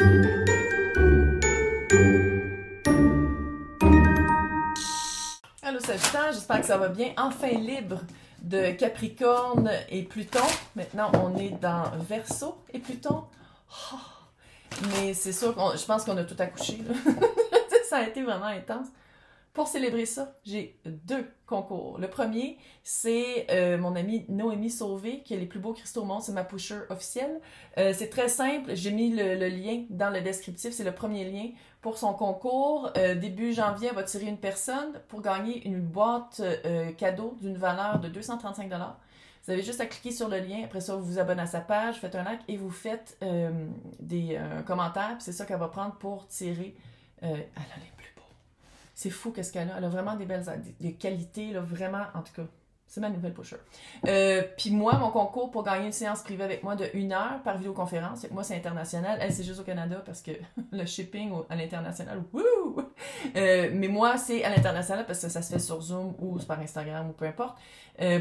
Allô Sagittaire, j'espère que ça va bien. Enfin libre de Capricorne et Pluton. Maintenant, on est dans Verseau et Pluton. Oh, mais c'est sûr, je pense qu'on a tout accouché. Ça a été vraiment intense. Pour célébrer ça, j'ai 2 concours. Le premier, c'est mon amie Noémie Sauvé, qui a les plus beaux cristaux au monde, c'est ma pusher officielle. C'est très simple, j'ai mis le lien dans le descriptif, c'est le premier lien pour son concours. Début janvier, elle va tirer une personne pour gagner une boîte cadeau d'une valeur de 235 $. Vous avez juste à cliquer sur le lien, après ça, vous vous abonnez à sa page, faites un like et vous faites des commentaires, puis c'est ça qu'elle va prendre pour tirer. Elle a les plus beaux. C'est fou qu'est-ce qu'elle a. Elle a vraiment des belles des qualités, là, vraiment, en tout cas. C'est ma nouvelle pusher. Puis moi, mon concours pour gagner une séance privée avec moi de 1 heure par vidéoconférence. Moi, c'est international. Elle, c'est juste au Canada parce que le shipping à l'international, wouh! Mais moi, c'est à l'international parce que ça se fait sur Zoom ou par Instagram ou peu importe.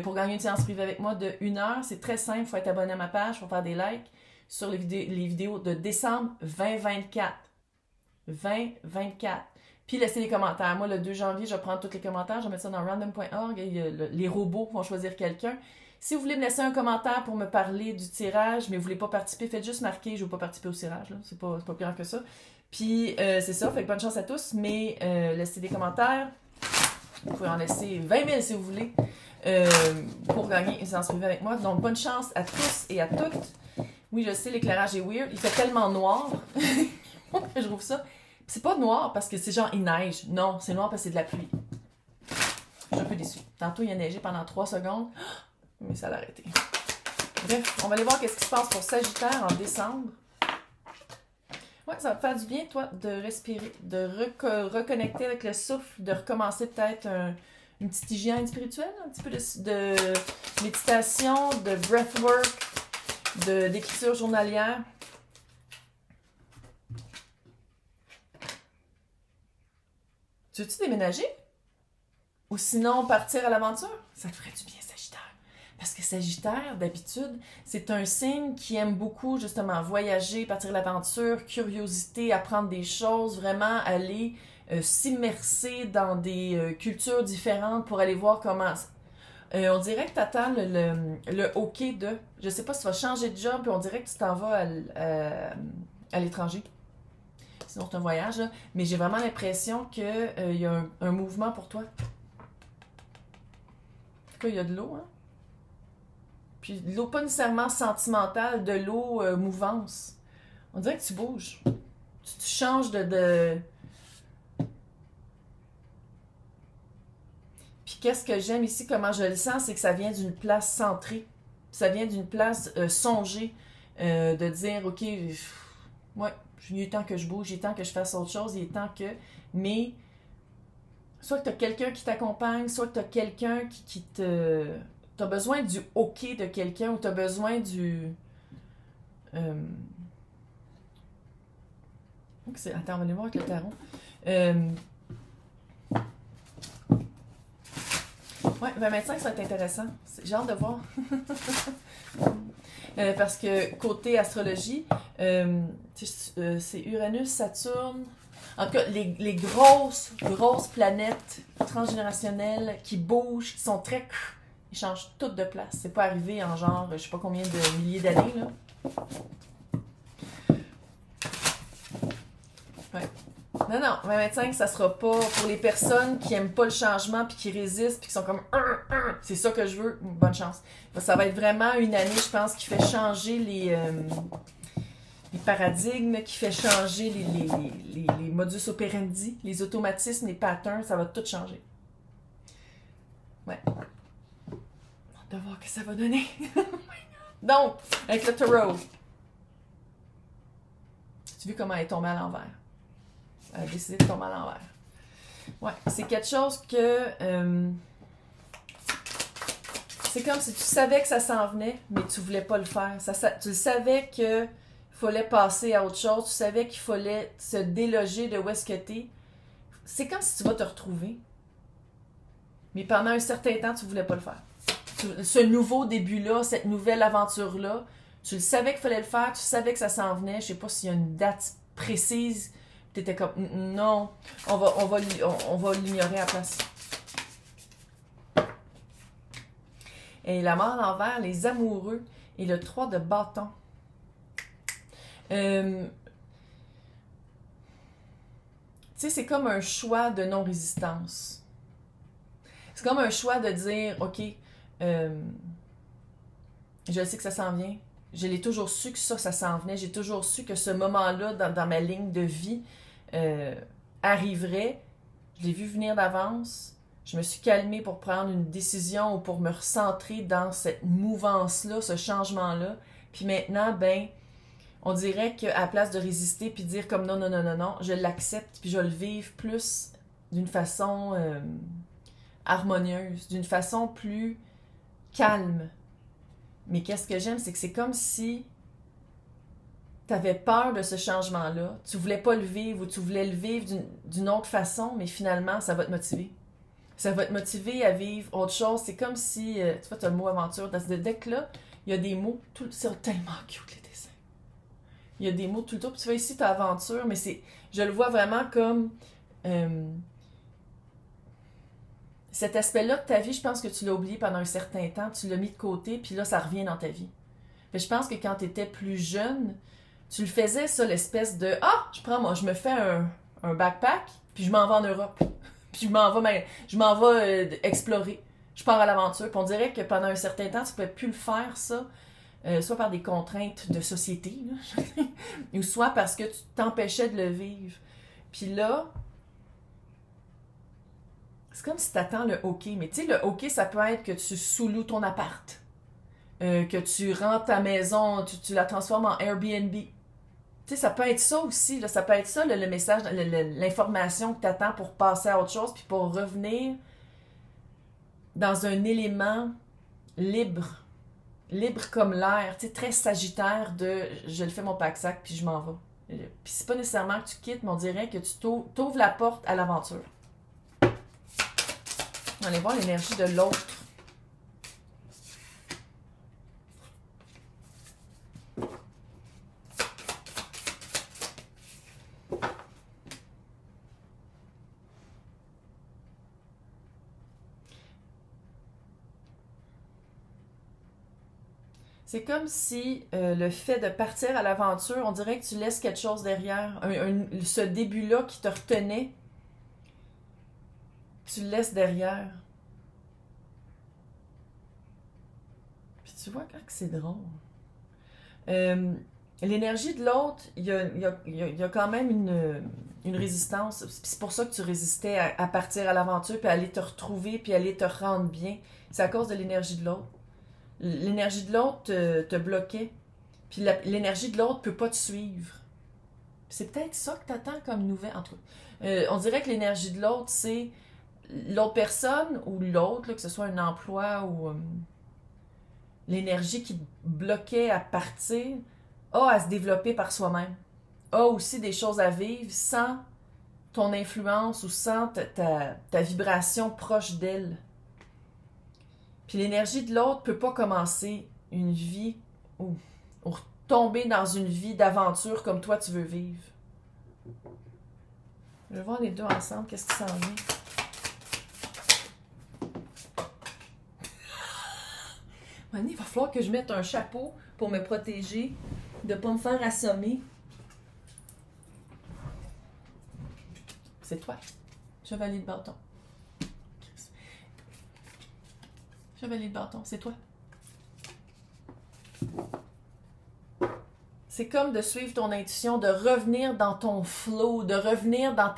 Pour gagner une séance privée avec moi de 1 heure, c'est très simple. Il faut être abonné à ma page, il faut faire des likes sur les vidéos de décembre 2024. 2024. Puis laissez les commentaires. Moi, le 2 janvier, je vais prendre tous les commentaires, je vais mettre ça dans random.org et les robots vont choisir quelqu'un. Si vous voulez me laisser un commentaire pour me parler du tirage, mais vous voulez pas participer, faites juste marquer « Je veux pas participer au tirage ». C'est pas plus grave que ça. Puis c'est ça, fait que bonne chance à tous, mais laissez des commentaires. Vous pouvez en laisser 20 000 si vous voulez pour gagner une séance privée avec moi. Donc, bonne chance à tous et à toutes. Oui, je sais, l'éclairage est weird. Il fait tellement noir que je trouve ça. C'est pas noir parce que c'est genre il neige. Non, c'est noir parce que c'est de la pluie. Je suis un peu déçue. Tantôt, il a neigé pendant 3 secondes, mais ça l'a arrêté. Bref, on va aller voir qu'est-ce qui se passe pour Sagittaire en décembre. Ouais, ça va te faire du bien, toi, de respirer, de reconnecter avec le souffle, de recommencer peut-être une petite hygiène spirituelle, un petit peu de méditation, de breathwork, d'écriture journalière. Tu veux-tu déménager? Ou sinon partir à l'aventure? Ça te ferait du bien, Sagittaire. Parce que Sagittaire, d'habitude, c'est un signe qui aime beaucoup, justement, voyager, partir à l'aventure, curiosité, apprendre des choses, vraiment aller s'immerser dans des cultures différentes pour aller voir comment... on dirait que tu attends le OK de... Je sais pas si tu vas changer de job, puis on dirait que tu t'en vas à l'étranger. Sinon, c'est un voyage, là. Mais j'ai vraiment l'impression qu'il y a un mouvement pour toi. En tout cas, il y a de l'eau, hein? Puis de l'eau pas nécessairement sentimentale, de l'eau mouvance. On dirait que tu bouges. Tu changes de... Puis qu'est-ce que j'aime ici, comment je le sens, c'est que ça vient d'une place centrée. Ça vient d'une place songée, de dire, OK, ouais, il est temps que je bouge, il est temps que je fasse autre chose, il est temps que... Mais, soit que tu as quelqu'un qui t'accompagne, soit que tu as quelqu'un qui te... Tu as besoin du OK de quelqu'un ou tu as besoin du... Attends, on va aller voir avec le tarot. Ouais, 2025, ça va être intéressant. J'ai hâte de voir. Parce que côté astrologie, c'est Uranus, Saturne. En tout cas, les grosses planètes transgénérationnelles qui bougent, qui sont très... Ils changent toutes de place. C'est pas arrivé en genre, je sais pas combien de milliers d'années, là. Ouais. Non, 2025, ça sera pas pour les personnes qui aiment pas le changement puis qui résistent puis qui sont comme c'est ça que je veux, bonne chance. Ça va être vraiment une année, je pense, qui fait changer les paradigmes, qui fait changer les modus operandi, les automatismes, les patterns, ça va tout changer. Ouais. On va voir ce que ça va donner. Donc, avec le tarot. Tu vois comment elle est tombée à l'envers? Elle a décidé de tomber à l'envers. Ouais, c'est quelque chose que... c'est comme si tu savais que ça s'en venait, mais tu voulais pas le faire. Tu savais qu'il fallait passer à autre chose. Tu savais qu'il fallait se déloger de où est-ce que t'es. C'est comme si tu vas te retrouver. Mais pendant un certain temps, tu voulais pas le faire. Ce nouveau début-là, cette nouvelle aventure-là, tu le savais qu'il fallait le faire, tu savais que ça s'en venait. Je sais pas s'il y a une date précise. Tu étais comme, non, on va l'ignorer à la place. Et la mort à l'envers, les amoureux et le 3 de bâton. Tu sais, c'est comme un choix de non-résistance. C'est comme un choix de dire, OK, je sais que ça s'en vient. Je l'ai toujours su que ça s'en venait. J'ai toujours su que ce moment-là, dans ma ligne de vie, arriverait. Je l'ai vu venir d'avance. Je me suis calmée pour prendre une décision ou pour me recentrer dans cette mouvance-là, ce changement-là. Puis maintenant, ben, on dirait qu'à la place de résister puis dire comme non, non, non, non, non, je l'accepte puis je vais le vivre plus d'une façon harmonieuse, d'une façon plus calme. Mais qu'est-ce que j'aime, c'est que c'est comme si tu avais peur de ce changement-là, tu voulais pas le vivre ou tu voulais le vivre d'une autre façon, mais finalement, ça va te motiver. Ça va te motiver à vivre autre chose. C'est comme si, tu vois, tu as le mot aventure. Dans ce deck-là, il y a des mots, c'est tellement cute les dessins. Il y a des mots tout le temps. Puis tu vois ici, tu as aventure, mais je le vois vraiment comme cet aspect-là de ta vie, je pense que tu l'as oublié pendant un certain temps, tu l'as mis de côté, puis là, ça revient dans ta vie. Puis je pense que quand tu étais plus jeune, tu le faisais, ça, l'espèce de « Ah, je me fais un backpack, puis je m'en vais en Europe. Puis je m'en vais explorer. Je pars à l'aventure. » Puis on dirait que pendant un certain temps, tu ne pouvais plus le faire, ça, soit par des contraintes de société, là, ou soit parce que tu t'empêchais de le vivre. Puis là, c'est comme si tu attends le OK. Mais tu sais, le OK, ça peut être que tu sous-loues ton appart. Que tu rentres ta maison, tu la transformes en Airbnb. Tu sais, ça peut être ça aussi. Là, ça peut être ça, le message, l'information que tu attends pour passer à autre chose, puis pour revenir dans un élément libre. Libre comme l'air. Tu sais, très sagittaire de « je le fais mon pack-sac, puis je m'en vais ». Puis c'est pas nécessairement que tu quittes, mais on dirait que tu t'ouvres la porte à l'aventure. On va aller voir l'énergie de l'autre. C'est comme si le fait de partir à l'aventure, on dirait que tu laisses quelque chose derrière. Ce début-là qui te retenait, tu le laisses derrière. Puis tu vois quand c'est drôle. L'énergie de l'autre, il y a quand même une résistance. C'est pour ça que tu résistais à partir à l'aventure, puis à aller te retrouver, puis aller te rendre bien. C'est à cause de l'énergie de l'autre. L'énergie de l'autre te bloquait. Puis l'énergie de l'autre peut pas te suivre. C'est peut-être ça que tu attends comme nouvelle. En tout cas, on dirait que l'énergie de l'autre, c'est l'autre personne ou l'autre, que ce soit un emploi ou l'énergie qui te bloquait à partir, a à se développer par soi-même. A aussi des choses à vivre sans ton influence ou sans ta vibration proche d'elle. Puis l'énergie de l'autre peut pas commencer une vie ou tomber dans une vie d'aventure comme toi tu veux vivre. Je vais voir les deux ensemble, qu'est-ce qui s'en vient. Maintenant, il va falloir que je mette un chapeau pour me protéger, de ne pas me faire assommer. C'est toi, chevalier de bâton. Chevalier de bâton, c'est toi. C'est comme de suivre ton intuition, de revenir dans ton flow, de revenir dans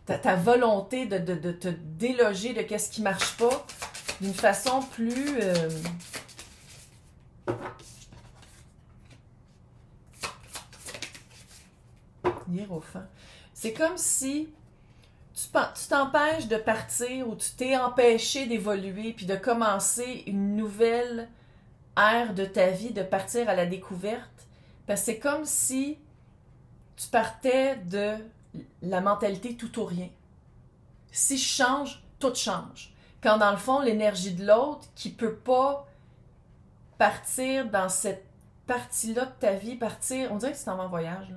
ta volonté de te déloger de qu'est-ce qui marche pas d'une façon plus... hiérophant. C'est comme si tu t'empêches de partir ou tu t'es empêché d'évoluer puis de commencer une nouvelle ère de ta vie, de partir à la découverte. Parce que c'est comme si tu partais de la mentalité tout ou rien. Si je change, tout change. Quand dans le fond, l'énergie de l'autre qui peut pas partir dans cette partie-là de ta vie partir, on dirait que tu t'en vas en voyage, là.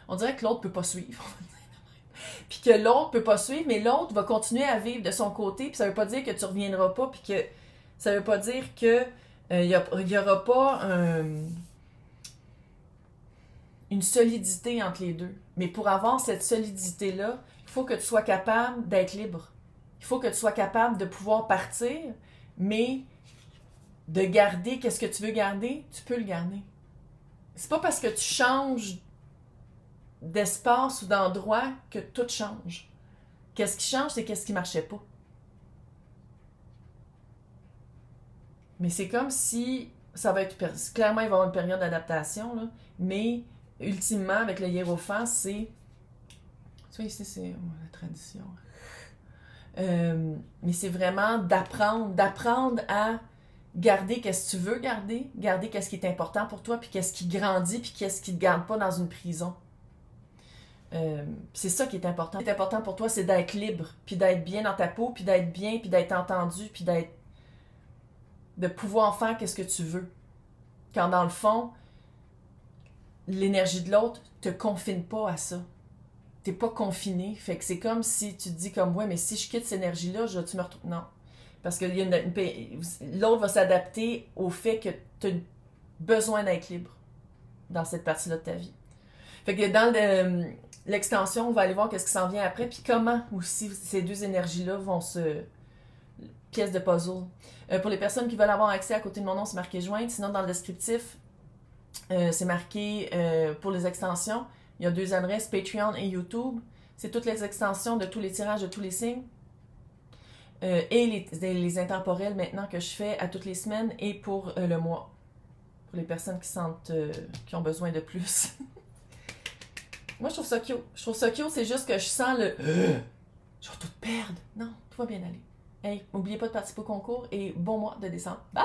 On dirait que l'autre peut pas suivre. Puis que l'autre peut pas suivre, mais l'autre va continuer à vivre de son côté, puis ça veut pas dire que tu reviendras pas, puis que ça veut pas dire que y aura pas une solidité entre les deux. Mais pour avoir cette solidité-là, il faut que tu sois capable d'être libre. Il faut que tu sois capable de pouvoir partir, mais de garder qu'est-ce que tu veux garder, tu peux le garder. C'est pas parce que tu changes d'espace ou d'endroit que tout change. Qu'est-ce qui change, c'est qu'est-ce qui marchait pas. Mais c'est comme si ça va être clairement il va y avoir une période d'adaptation, là, mais ultimement avec le hiérophant, c'est tu vois ici c'est la tradition. Mais c'est vraiment d'apprendre à garder qu'est-ce que tu veux garder qu'est-ce qui est important pour toi, puis qu'est-ce qui grandit, puis qu'est-ce qui ne te garde pas dans une prison. C'est ça qui est important. Ce qui est important pour toi, c'est d'être libre, puis d'être bien dans ta peau, puis d'être bien, puis d'être entendu, puis de pouvoir faire qu'est-ce que tu veux. Quand dans le fond, l'énergie de l'autre te confine pas à ça. T'es pas confiné. Fait que c'est comme si tu te dis comme ouais, mais si je quitte cette énergie-là, tu me retrouves. Non. Parce que l'autre va s'adapter au fait que tu as besoin d'être libre dans cette partie-là de ta vie. Fait que dans l'extension, on va aller voir qu'est-ce qui s'en vient après, puis comment aussi ces deux énergies-là vont se... Pièce de puzzle. Pour les personnes qui veulent avoir accès, à côté de mon nom, c'est marqué joindre. Sinon, dans le descriptif, c'est marqué pour les extensions. Il y a 2 adresses, Patreon et YouTube. C'est toutes les extensions de tous les tirages de tous les signes. Et les intemporels maintenant que je fais à toutes les semaines et pour le mois. Pour les personnes qui ont besoin de plus. Moi, je trouve ça cute. Je trouve ça cute, c'est juste que je sens le... Je vais tout perdre. Non, tout va bien aller. Hey, n'oubliez pas de participer au concours et bon mois de décembre. Bye!